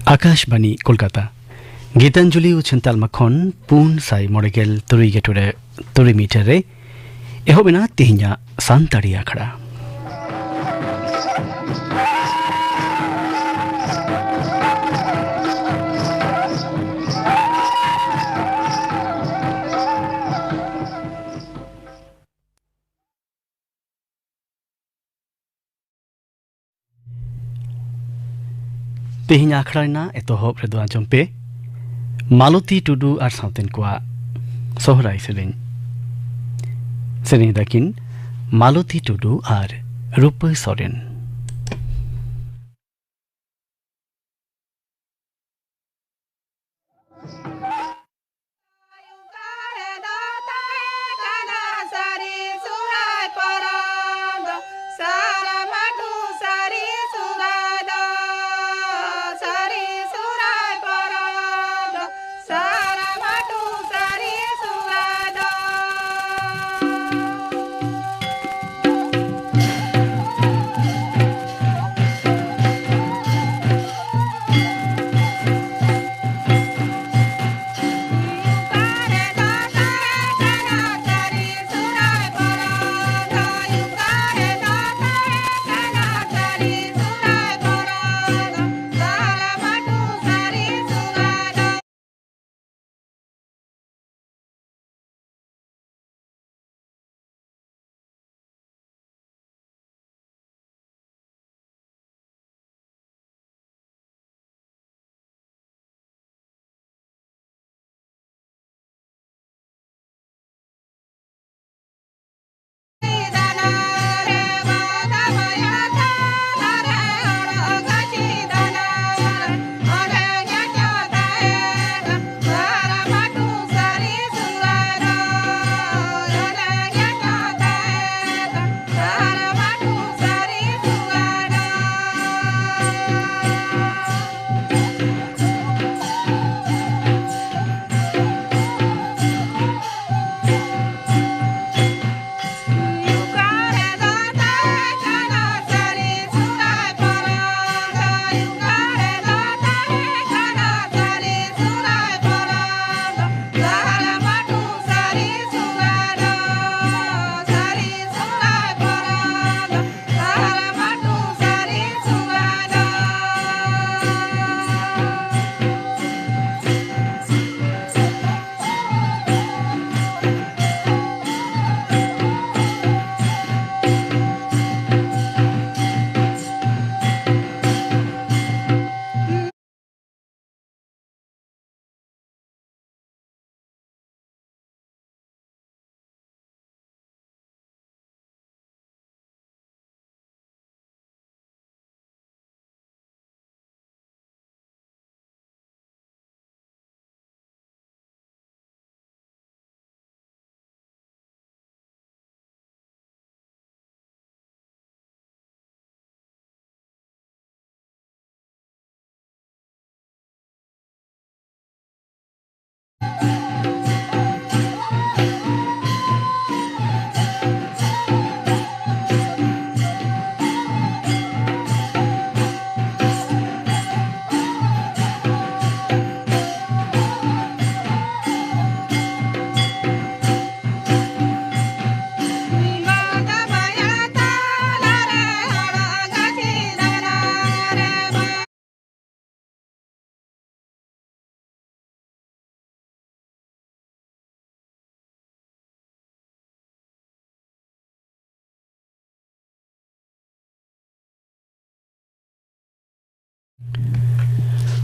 आकाशवाणी कोलकाता गीतांजलि उछंताल मखन पुन साई मोड़गेल तुरी गेटुरे तुरी मीटर एहो बिना तिहिया सांताड़ी आखड़ा तिहिया आखड़ा एतोहब रेदो आंजम पे मालती टुडू और साउतेन कोआ सोहराई सेरें दाकिन मालती टुडू और रूप सोरेन।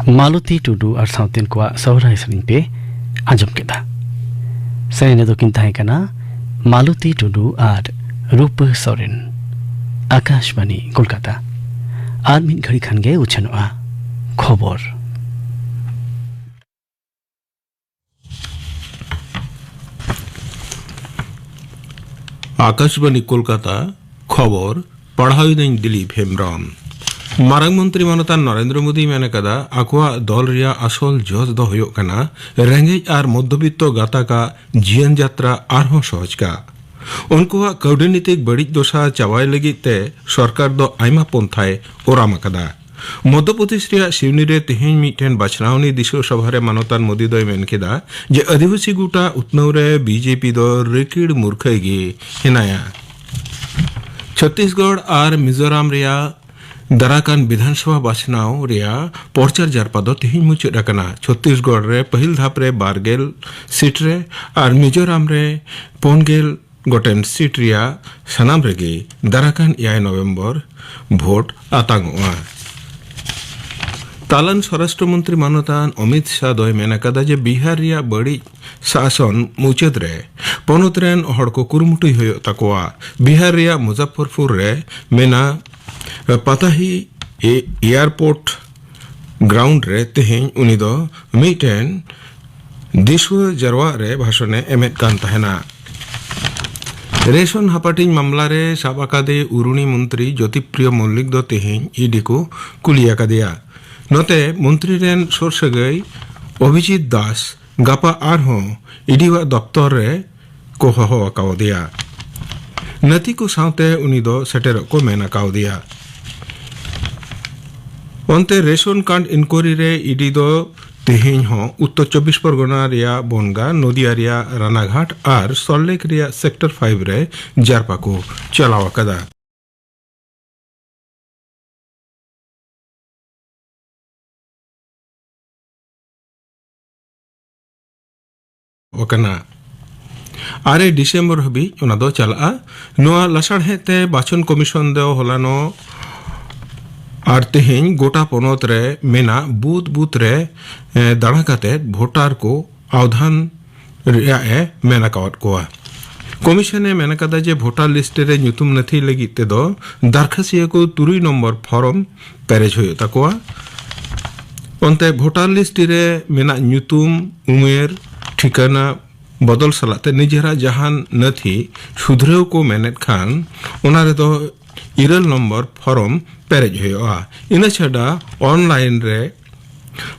मालती टुडू और साउतेन कोआ सोहराई सेरें पे आंजम केदा सेरें दो किन ताहें मालती टुडू और रूप सोरेन। आकाशवाणी कोलकाता आर मिट घड़ी खान गे उछनोआ खबर। आकाशवाणी कोलकाता खबर पढ़ाई दिन दिलीप हेम्ब्रम। मारंग मंत्री मानता नरेंद्र मोदी मेने कदा आकुआ दल रिया आसल जज दो हुयोग कना रेंगेज आर मध्यबित्त गाता का जीवन यात्रा आरहों सहज का उनको कौडनीतिक बड़ी दशा चावाय लगिते सरकार दो आयमा पंथाय ओराम अकदा मध्यप्रदेश शिवनी रे तेहें मिटन बाछनावनी दिशो सभारे मानतान मोदी दो मेन केदा जे आदिवासी गुटा उत्नव रे बीजेपी दो रेकिड़ मूर्खई गे हिनाया छत्तीसगढ़ और मिजोराम रिया दराकान विधानसभा बाछनाव रिया पर्चार जारपा दो तेहें मुचाद अकना छत्तीसगढ़ रे पहिल धाप रे 12 सीट रे और मिजोराम रे 5 गोटेन सीट रिया सनाम रेगे दराकान 1 नवंबर भोट आतांगोआ तालन स्वराष्ट्र मंत्री मानतान अमित शाह दो मेनाकादा जे बिहार रिया बड़ी शासन मुचाद रे पनत रेन हड़ को कुरुमुटुई होयो तकोआ बिहार रिया मुजफ्फरपुर रे मेना पताही एयरपोर्ट ग्राउंड रे तेहें उनी दो मिटेन दिशव जरवा रे भाषणे एमेद कान तहना रेशन हापाटिंग मामला रे साबाकादे उरुणी मंत्री ज्योतिप्रिय मल्लिक दो तेहें ईडी को कुलिया कादिया नोते मंत्री रेन सोरसगई अभिजीत दास गापा आरहों ईडीवा दफ्तर रे को हहो अकाउदिया नती को सावते उनी दो सेटर को मेना काउदिया अंते रेशन कार्ड इंक्वायरी रे ईडी दो तेहें हो उत्तर 24 परगना रिया बनगा नदिया रिया रानाघाट और सल्लेक रिया सेक्टर 5 रे जारपा को चलावा कदा ओकना 8 डिसेम्बर हबी ओना दो चला नोआ लसाढ़े बाछन कमिशन दो होलानो और तेहें गोटा पनत रे मेना बूथ बूथ रे दाड़ा काते भोटार को आवधान रिया मेना कावत कोआ कमिशन मेना कदा जे भोटार लिस्ट रे ᱧᱩᱛᱩᱢ नथी लगी ते दो दरखासिया को 3 नंबर फॉर्म पेरेज होयो तकोआ अंते भोटार लिस्ट रे मेना ᱧᱩᱛᱩᱢ उमेर ठिकाना बदल सलाते निजेरा जहान नथी सुधरेव को मेनेत खान ओना रे दो 2 नंबर फॉर्म पेरेज होयोआ इना छड़ा ऑनलाइन रे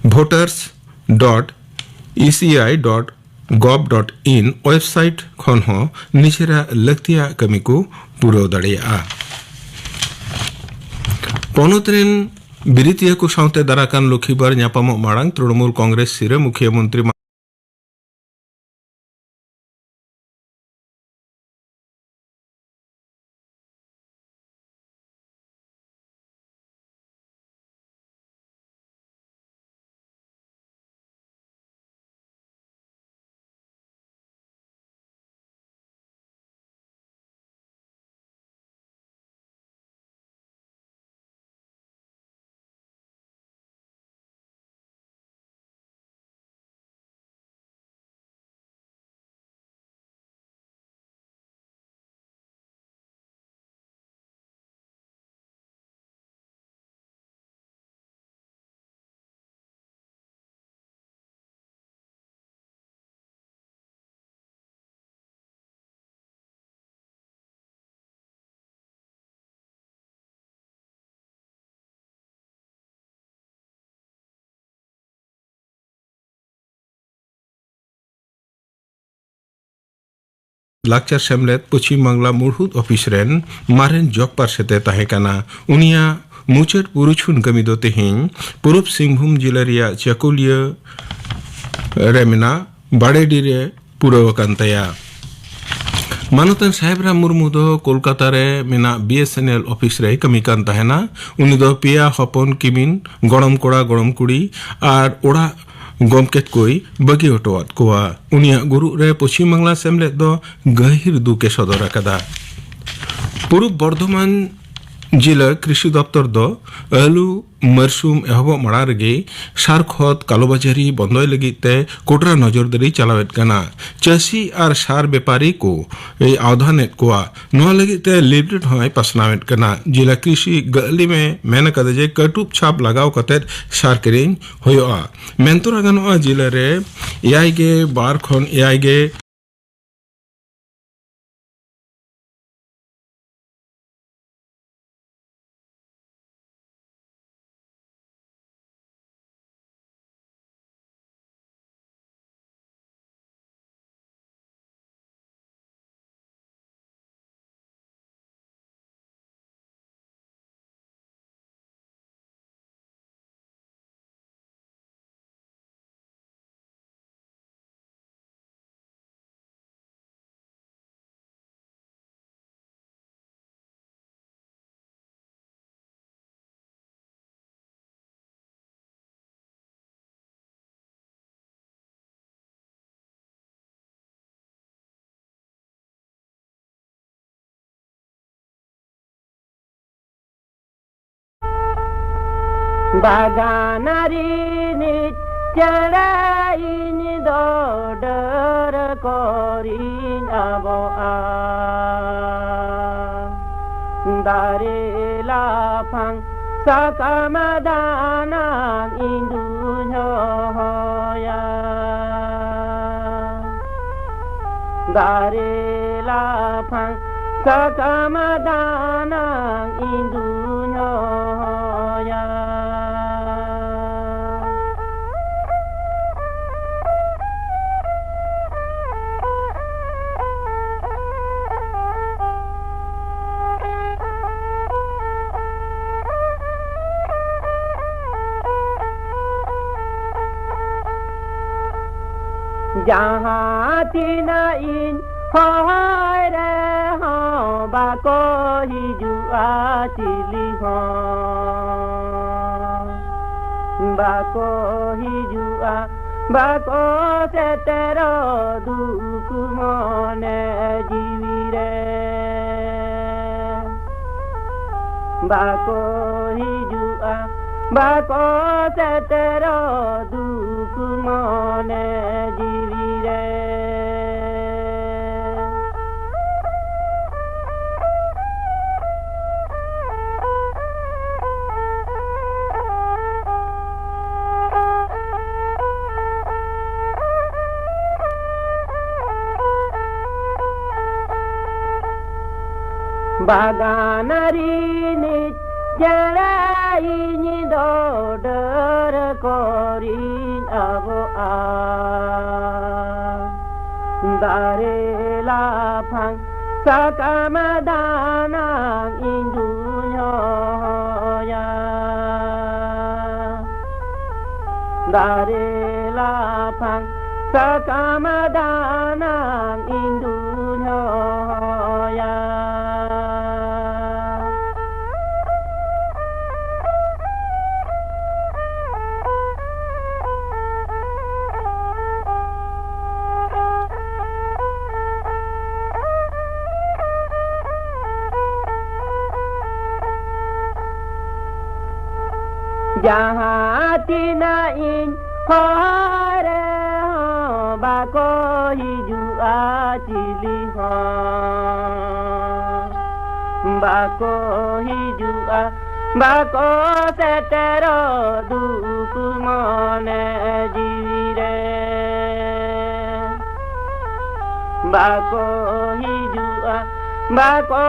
voters.eci.gov.in वेबसाइट खन हो निजेरा लक्तिया कमी को पूरा दड़िया पनोतरेन बिरितिया को सावते दाराकान लखीबार न्यापामो मारांग तृणमूल कांग्रेस सिरे मुख्यमंत्री लाक्चर सेमलेट पश्चिम बांगला मुड़हुद ऑफिस रेन मारेन जॉक पारसेते ताहेकाना उनिया मुचाद पुरुछुन कमी दो तेहें पूर्व सिंहभूम जिला रिया चकुलिया रेमिना बाड़ेडी रे पुरवकांतया मानतन साहेबरा मुर्मू दो कोलकाता रे मेना बीएसएनएल ऑफिस रे कमी कान ताहेना उनी दो पिया हपन किमिन गड़म कोड़ा गड़म कुड़ी और ओड़ा गमकेत कोई बगी हटवात कोआ उनिया गुरु रे पश्चिम बांगला सेमलेट दो गहिर दुके सदर अकदा पूर्व बर्धमान जिला कृषि दफ्तर दो आलू मरसुम एहब मड़ा रेगे सार खत कालोबाजारी बंदय लगिते कोटरा नजरदारी चलावेत कना चासी और सार व्यापारी को आवधानेत कोआ नोआ लगिते लिबरेट होय पासनावेत कना जिला कृषि गली में मेन कदे जे कटुप छाप लगाव कते सार किरिंग होयोआ मेंतोरा गनोआ जिला रे एआई गे 12 खन एआई गे Baganari nityarain dodar korin aboa Dari lapang sakamadana indunyoya Dari lapang sakamadana indunyoya जहाँ तीनाइन होय रे हो बाको ही जुआ चिली हो बाको ही जुआ बाको से तेरो दुख मोने जीवी रे बाको ही जुआ बाको से तेरो दुख मोने जीवी रे Baganari nityaraini dodar korin aboa Dare lapang sakamadana indunyoya Dare lapang sakamadana indunyoya जहाँ तीनाइन होय रे हो बाको ही जुआ चिली हो बाको ही जुआ बाको से तेरो दुख मोने जीवी रे बाको ही जुआ बाको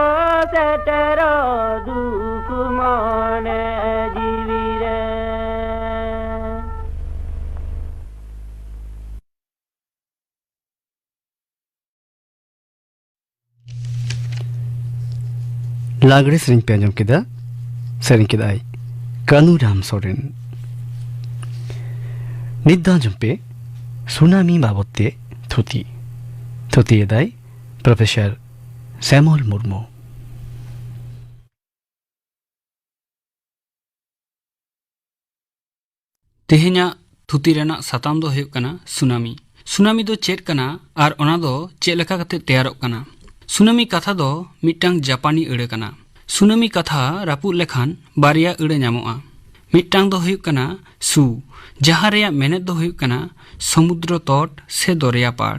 से तेरो दुख मोने जीवी रे लागड़े सेरिंग पे आंजम केदा सेरिंग केदाई कानूराम सोरेन निद्दा आंजम पे सुनामी बाबते थुती थुती एदाई प्रोफेसर सैमुअल मुर्मू तेहेन्या थुती रेना साताम दो हुयुग कना सुनामी सुनामी दो चेड कना आर ओना दो चेड लेका कते तैयारोग कना सुनामी कथा दो मिट्टांग जापानी अड़े कना सुनामी कथा रापुद लेखान बारिया अड़े ᱧᱟᱢᱚᱜᱼᱟ मिट्टांग दो हुयुग कना सु जहां रेया मेनेद दो हुयुग कना समुद्र तट से दरिया पाड़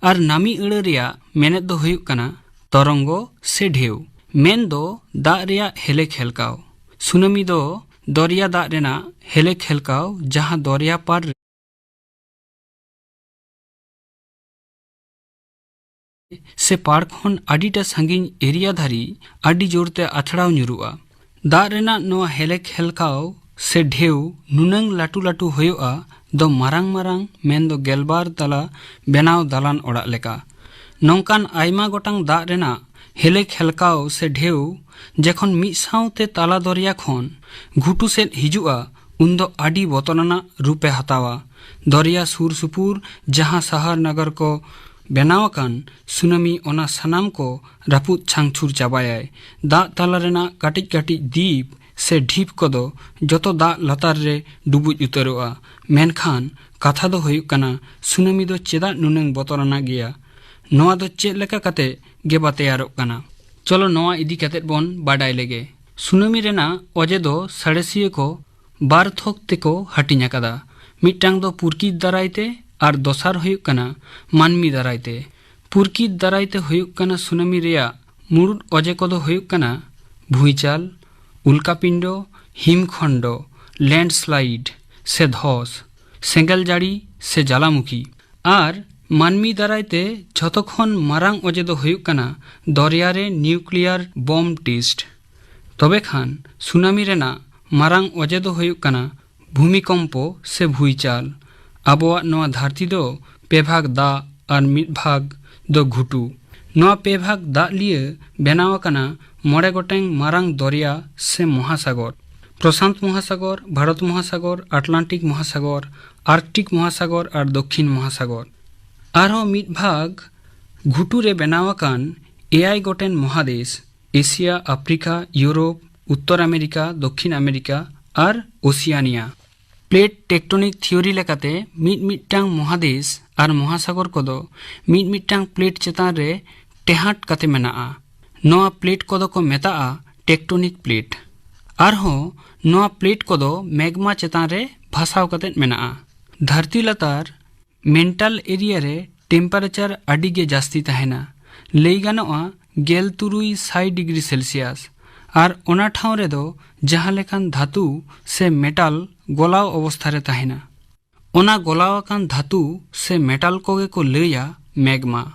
आर नामी अड़े रेया मेनेद दो हुयुग कना तरंगो से ढेउ मेन दो दाग रेया हेले खेलकाव सुनामी दो दरिया दाग रेना हेले खेलकाव जहां दरिया पाड़ से पाड़ खन आडिटा सांगिन एरिया धारी आडि जोरते आछड़ाव ᱧᱩᱨᱩᱜᱼᱟ दाग रेना नोआ हेले खेलकाव से ढेउ नुनंग लाटू लाटू होयोआ दो मारांग मारांग मेन दो गेलबार तला बेनाव दालान ओड़ाग लेका नौकान आयमा गोटांग दाग रेना हेले खेलकाव से ढेउ जखन मिद सावते ताला दरिया खन घुटू सेद हिजुआ उन्दो आडि बतराना रूपे हतावा दरिया सुर सुपुर जहां शहर नगर को बेनावकान सुनामी ओना सनाम को रापुद छांगछुर चाबायाय दाग ताला रेना काटिज काटिज दीप से ढीप कोदो जतो दाग लतार रे डुबुज उतरोआ मेनखान कथा दो हुयुग कना सुनामी दो चेदा नुनंग बतराना गिया नोआ दो चेद लेका कते गेबा तैयारोग कना चलो नोआ इदी कतेत बोन बाडाय लेगे सुनामी रेना ओजे दो साड़ेसिया को बार थोक तेको हाटिंग आकादा। मिट्टांग दो पुरकीत दारायते और दोसार हुयुक कना मानमी दारायते। पुरकीत दारायते हुयुक कना सुनामी रेया मुरुड अजे कोदो हुयुक कना भुईचाल, उल्कापिंडो, हिमखंड, लैंडस्लाइड से धस, सेंगल जाड़ी से ज्वालामुखी। और मानमी दारायते झतोखन मारांग अजे दो हुयुक कना दरियारे निउक्लियर बम टेस्ट। तबे खान सुनामी रेना मारांग अजे दो हुयुक कना भूमिकम्पो से भुईचाल। आबोआग नोआ धरती दो पे भाग दा और मिद भाग दो घुटू। नोआ पे भाग दा लिए बेनाव कना मोड़े गोटेंग मारांग दरिया से महासागर। प्रशांत महासागर, भारत महासागर, अटलांटिक महासागर, आर्कटिक महासागर और दक्षिण महासागर। आरो मिद भाग घुटूरे बेनावाकान एआई गोटेन महादेश एशिया, आफ्रिका, यूरोप, उत्तर अमेरिका, दक्षिण अमेरिका और ओशियानिया। प्लेट टेक्टोनिक थियोरी लेकाते मिदटांग महादेश और महासागर कोदो मिदटांग प्लेट चेतान रे टेहाट काते मेनाआ। नोआ प्लेट कोदो को मेताआ टेक्टोनिक प्लेट। आरहों नोआ प्लेट कोदो मैग्मा चेतान रे भासाव काते मेनाआ। धरती लतार मेंटल एरिया रे टेम्परेचर अडिगे जास्ती तहेना। लई गानोआ 13.6 डिग्री सेल्सियस। और ओना ठाव रे दो जहां लेखान धातु से मेटाल गोलाव अवस्था रे तहेना। ओना गोलावाकान धातु से मेटाल कोगे को लैया मैग्मा।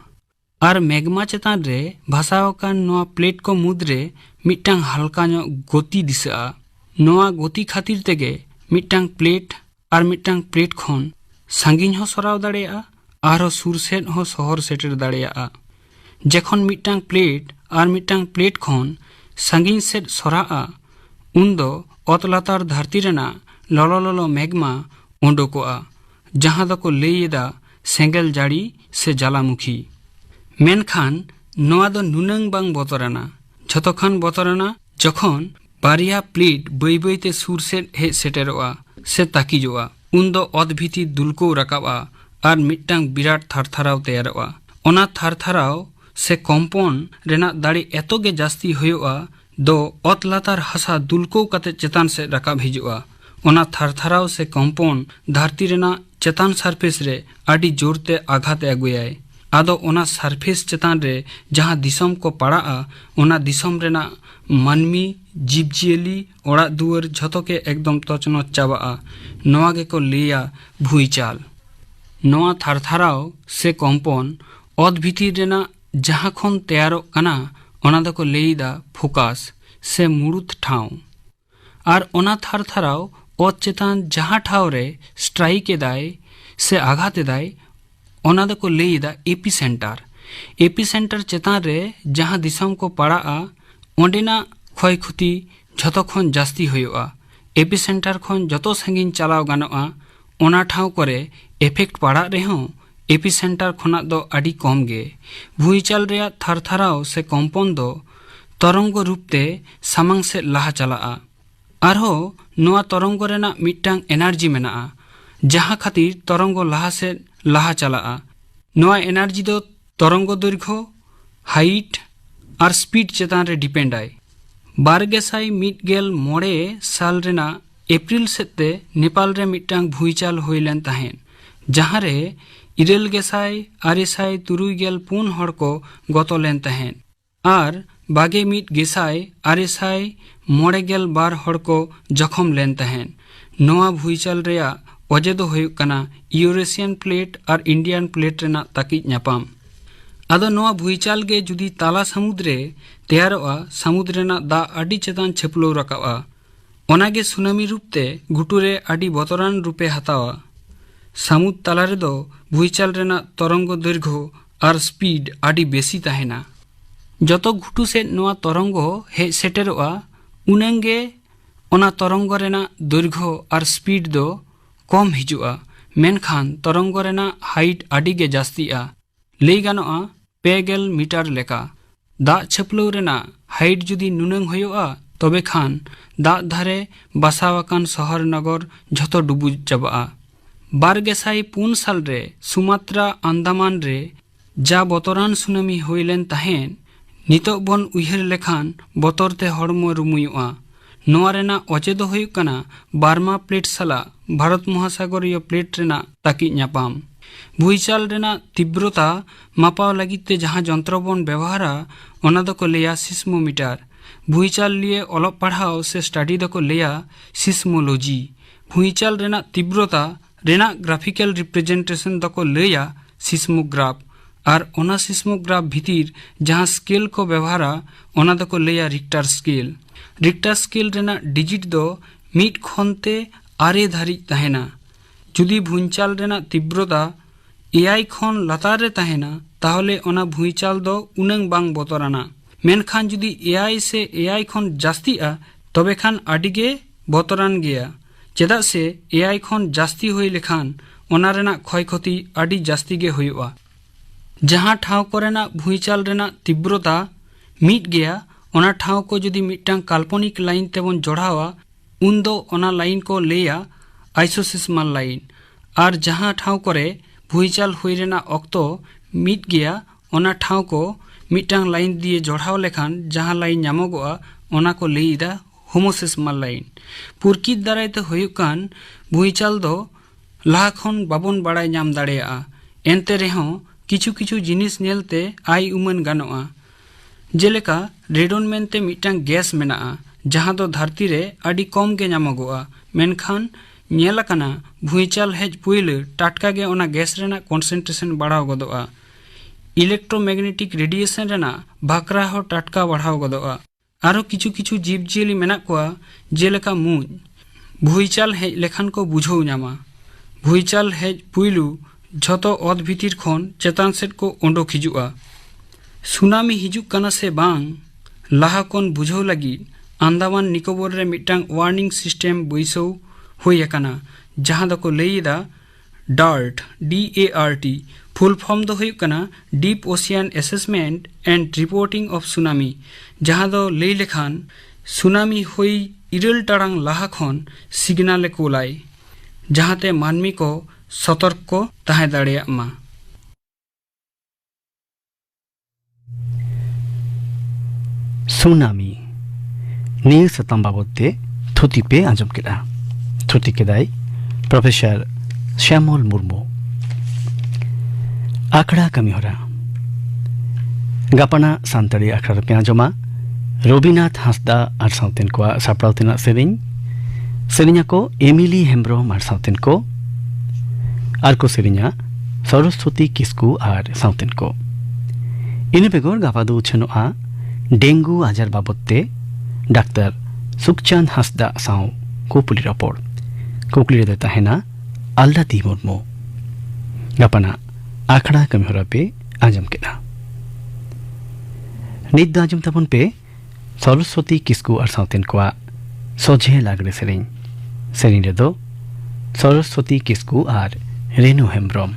और मैग्मा चेतान रे भासावाकान नोआ प्लेट को मुद्रे मिट्टांग हल्का नो गति दिशा। नोआ गति खातिर तेगे मिट्टांग प्लेट और मिट्टांग प्लेट खन सांगिन हो सराव दाड़ेया और सुर सेट हो शहर सेटर दाड़ेया। जखन मिट्टांग प्लेट और मिट्टांग प्लेट खन सांगिन सेट सराआ उन्दो अत लातार धरती रेना ललो ललो मैग्मा उंडोकोआ जहां दको लैदा सेंगेल जाड़ी से ज्वालामुखी। मेनखान नोआ दो नुनंग बांग बतराना। झतोखान बतराना जखन बारिया प्लेट बई बईते सुर सेट हेज सेटेरोआ से ताकिजोआ उन्दो अत भीति दुलको राकाबा और मिट्टांग बिराट थारथाराव तैयारोआ। ओना थारथाराव से कम्पन रेना दाड़ी एतोगे जास्ती होयोआ दो अत लातार हासा दुलको काते चेतान से राकाब हिजुआ। ओना थारथाराव से कम्पन धरती रेना चेतान सरफेस रे आडी जोरते आघात अगुयाय। आदो ओना सरफेस चेतान रे जहां दिसम को पड़ाआ ओना दिसम रेना मानमी जीवजियली ओड़ा दुआर झतो के एकदम तचनच चाबाआ। नोआ गे को लिया भुईचाल। नोआ थारथाराव से कम्पन अत भीतिर रेना जहां खन तैयारो कना ओना दको लैदा फोकास से मुड़ुत ठाव। और ओना थारथाराव अत चेतान जहां ठाव रे स्ट्राइक एदाय से आघात एदाय ओना दको लैदा एपिसेंटर। एपिसेंटर चेतान रे जहां दिसम को पड़ाआ ओंडेना क्षय क्षति झतो खन जास्ती होयोआ। एपिसेंटर खन जतो सांगिन चलाव गानोआ ओना ठाव करे एफेक्ट पड़ा रेहों एपिसेंटर खना दो आडी कम गे। भुईचाल रेया थारथाराव से कम्पन दो तरंग रूपते सामांग से लाहा चलाआ। आरहो नोआ तरंग रेना मिट्टांग एनार्जी मेनाआ जहां खातिर तरंग लाहा से लाहा चलाआ। नोआ एनार्जी दो तरंग दैर्घ्य, हाइट और स्पीड चेतान रे डिपेंड आय। 1201 साल रेना एप्रिल सेते नेपाल रे मिट्टांग भुईचाल होइलेन ताहेन जहां रे 9,963 हड़ को गतो लेन तहेन और 21,962 हड़ को जखम लेन तहेन। नोआ भुईचाल रेया अजे दो हुयुक कना यूरेशियन प्लेट और इंडियन प्लेट रेना ताकिज नापाम। आदो नोआ भुईचाल गे जुदी ताला समुद्रे तैयारोआ समुद्र रेना दा आडी चेतान छेपलो राकाबा ओनागे सुनामी रूपते घुटुरे आडी बतरान रूपे हतावा। समुद्र तालारे दो भुईचाल रेना तरंग दैर्घ्य और स्पीड आडी बेसी ताहेना। जतो घुटू से नोआ तरंग हेज सेटेरोआ उनेंगे ओना तरंग रेना दैर्घ्य और स्पीड दो कम हिजुआ। मेनखान तरंग रेना हाइट आडीगे जास्तिया। लई गानोआ 50 मीटर लेका। दा छेपलो रेना हाइट जुदी नुनंग होयोआ तबे खान दा धारे बासावाकान शहर नगर झतो डुबु चाबाआ। 2004 साल रे सुमात्रा आंदामान रे जा बतरान सुनामी होइलेन ताहेन नितोग बन उइहर लेखान बतरते हड़मो रुमुयोआ। नोआ रेना ओचे दो हुयुक कना बार्मा प्लेट सला भारत महासागरीय प्लेट रेना ताकी ᱧᱟᱯᱟᱢ भुईचाल रेना तीव्रता मापाव लगित ते जहां जंत्र बन व्यवहारा ओना दो को लेया सिस्मोमीटर भुईचाल लिए ओलग पढ़ाओ से स्टडी दो को लेया सिस्मोलॉजी भुईचाल रेना तीव्रता रेना ग्राफिकल रिप्रेजेंटेशन दो को लेया सिस्मोग्राफ और ओना सिस्मोग्राफ भीतिर जहां स्केल को व्यवहारा ओना दो को लेया रिक्टर स्केल रेना डिजिट दो मीट खनते आरे धारी तहेना जुदी भुईचाल रेना तीव्रता एआई खन लातार रे तहेना ताहले ओना भुईचाल दो उनंग बांग बतराना मेनखान जुदी एआई से एआई खन जास्तिया तबे खान आडिगे बतरान गया चेदा से एआई खन जास्ती होई लेखान ओना रेना क्षय क्षति आडि जास्ती गे होयुआ जहां ठाव कोरेना भुईचाल रेना तीव्रता मीट गया ओना ठाव को जुदी मिटटांग काल्पनिक लाइन तेबन जोड़ावा उन दो ओना लाइन को लेया आइसोसिस्मल लाइन और जहां ठाव करे भुईचाल हुई रेना ऑक्तो मीट गया ओना ठाव को मिटटांग लाइन दिए जोड़ाव लेखान जहां लाइन ᱧᱟᱢᱚᱜᱚᱜᱼᱟ ओना को लेईदा होमोसिस्मल लाइन पुरकित दारायते हुयुकान भुईचाल दो लाहा खन बाबन बाड़ाय ᱧᱟᱢ दाड़ेयाआ एनते रेहों किछु किछु जिनिस नेलते आई उमन गानोआ जेलेका रेडोन मेनते मिटटांग गैस मेनाआ जहां दो धरती रे आडि कम गे ᱧᱟᱢᱚᱜᱚᱜᱼᱟ मेनखान ᱧᱮᱞᱟᱠᱟᱱᱟ भुईचाल हेज पुइले टाटका गे ओना गैस रेना कॉन्सेंट्रेशन बढ़ाव गदोआ इलेक्ट्रोमैग्नेटिक रेडिएशन रेना भाकरा हो टाटका बढ़ाव गदोआ आरो किछु किछु जीव जियली मेना कोआ जेलेका मुज भुईचाल हेज लेखान को बुझौ ᱧᱟᱢᱟ भुईचाल हेज पुइलु झतो ओद भीतिर खन चेतान सेट को ओंडोक हिजुआ सुनामी हिजुक काना से बांग लाहा कोन बुझौ लगी अंदामान निकोबर रे मिटटांग वार्निंग सिस्टम बैसौ हुई अकाना जहां दको लेईदा डार्ट DART फुल फॉर्म दो हुई कना deep ocean assessment and reporting of tsunami जहां दो लेई लेखान सुनामी हुई इरल टारांग लाहा खन सिग्नल कोलाई जहां ते मानमी को सतर्क को ताहे दाड़ेया मा सुनामी नील सतम बाबते थुती पे आंजम केदा थुती केदाई प्रोफेसर श्यामल मुर्मू आखड़ा कमी होरा गापना सान्ताड़ी आखड़ा पे आंजमा रविनाथ हांसदा आर साउतेन को सापड़ावतेना सेरिंग को एमिली हेम्ब्रम आर साउतेन को आर को सेरिंगा सरस्वती किस्कू आर साउतेन को इन बेगर गापादो उछनोआ डेंगू आजार बाबते डाक्टर सुखचांद हांसदा साउ कुपली रपोड़ कुकली रे तहेना आल्लादी मुर्मू गापना आखड़ा कमी होरा पे आंजम केदा निद आंजम तबन पे सरस्वती किस्कू आर साउतेन को सोझे लागरे सेरिंग रे दो सरस्वती किस्कू आर रेणु हेम्ब्रम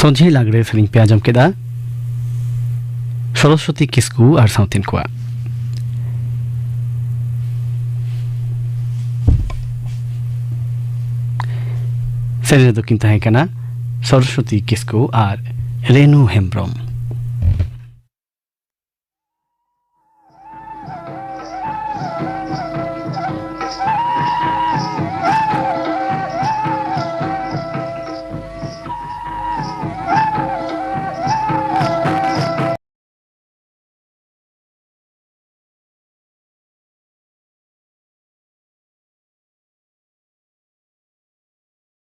सोझे लागड़े सेरिंग पे आजम केदा सरस्वती किस्कू और साउथिन को सेरिन दो किन ताहे कना सरस्वती किस्कू और रेणु हेम्ब्रम।